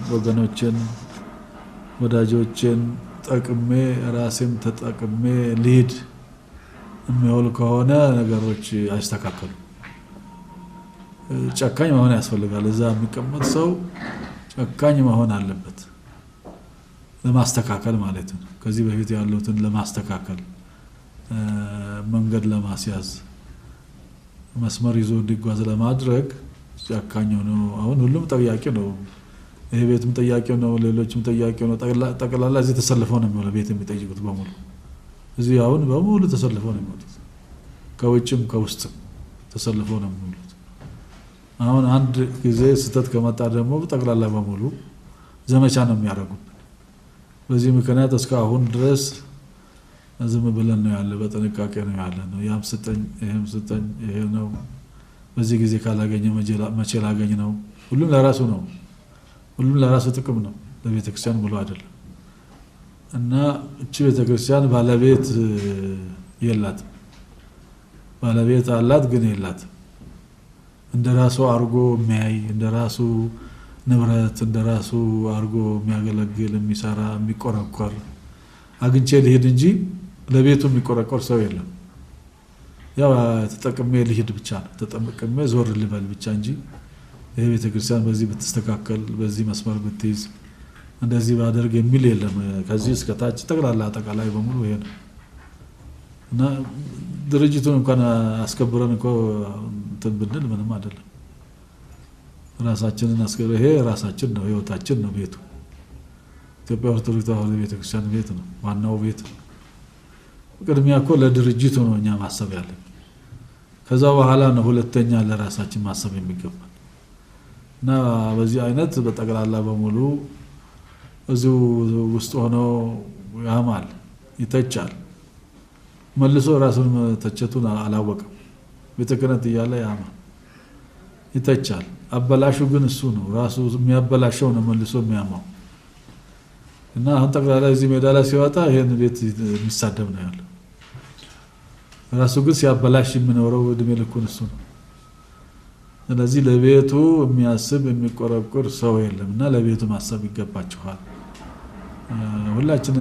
ወገኖችን ወዳጆችን ጠቅሜ ራሴም ተጠቅሜ ሊድ የሚሆን ከሆነ ነገሮች አይስተካከሉ ጨካኝ መሆን ያስፈልጋል እዛ የሚቀመጥ ሰው ጨካኝ መሆን አለበት ለማስተካከል ማለት ነው ከዚህ በፊት ያሉትን ለማስተካከል መንገድ ለማስያዝ መስመር ይዞ እንዲጓዝ ለማድረግ ጨካኝ ነው አሁን ሁሉም ጠያቂ ነው ይሄ ቤትም ጠያቂ ነው ሌሎችም ጠያቂ ነው ጠቅላላ እዚህ ተሰልፈው ነው የሚለው ቤት የሚጠይቁት በሙሉ እዚህ አሁን በሙሉ ተሰልፈው ነው የሚሉት ከውጭም ከውስጥም ተሰልፈው ነው የሚሉት አሁን አንድ ጊዜ ስተት ከመጣ ደግሞ ጠቅላላ በሙሉ ዘመቻ ነው የሚያደርጉት በዚህ ምክንያት እስካሁን ድረስ ዝም ብለን ነው ያለ በጥንቃቄ ነው ያለ ነው ያም ስጠኝ ይሄም ስጠኝ ይሄ ነው በዚህ ጊዜ ካላገኘ መቼ ላገኝ ነው ሁሉም ለራሱ ነው ሁሉም ለራሱ ጥቅም ነው ለቤተክርስቲያን ብሎ አይደለም እና እቺ ቤተክርስቲያን ባለቤት የላት ባለቤት አላት ግን የላት እንደራሱ አርጎ የሚያይ እንደራሱ ንብረት እንደራሱ አርጎ የሚያገለግል የሚሰራ የሚቆረቆር አግንቼ ልሂድ እንጂ ለቤቱ የሚቆረቆር ሰው የለም ያው ተጠቅሜ ልሂድ ብቻ ነው ተጠቅሜ ዞር ልበል ብቻ እንጂ ይሄ ቤተክርስቲያን በዚህ ብትስተካከል በዚህ መስመር ብትይዝ እንደዚህ ባደርግ የሚል የለም ከዚህ እስከ ታች ጠቅላላ አጠቃላይ በሙሉ ይሄ ነው እና ድርጅቱን እንኳን አስከብረን እኮ እንትን ብንል ምንም አይደለም ራሳችንን አስከብረን ይሄ ራሳችን ነው ህይወታችን ነው ቤቱ ኢትዮጵያ ኦርቶዶክስ ተዋሕዶ ቤተክርስቲያን ቤት ነው ዋናው ቤት ቅድሚያ እኮ ለድርጅቱ ነው እኛ ማሰብ ያለን ከዛ በኋላ ነው ሁለተኛ ለራሳችን ማሰብ የሚገባል እና በዚህ አይነት በጠቅላላ በሙሉ እዚሁ ውስጥ ሆኖ ያማል ይተቻል መልሶ ራሱን ተቸቱን አላወቀም ቤተክህነት እያለ ያማል ይተቻል አበላሹ ግን እሱ ነው ራሱ የሚያበላሸው ነው መልሶ የሚያማው እና አሁን ጠቅላላ እዚህ ሜዳ ላይ ሲወጣ ይሄን ቤት የሚሳደብ ነው ያለው ራሱ ግን ሲያበላሽ የሚኖረው እድሜ ልኩን እሱ ነው ስለዚህ ለቤቱ የሚያስብ የሚቆረቆር ሰው የለምና ለቤቱ ማሰብ ይገባችኋል ሁላችን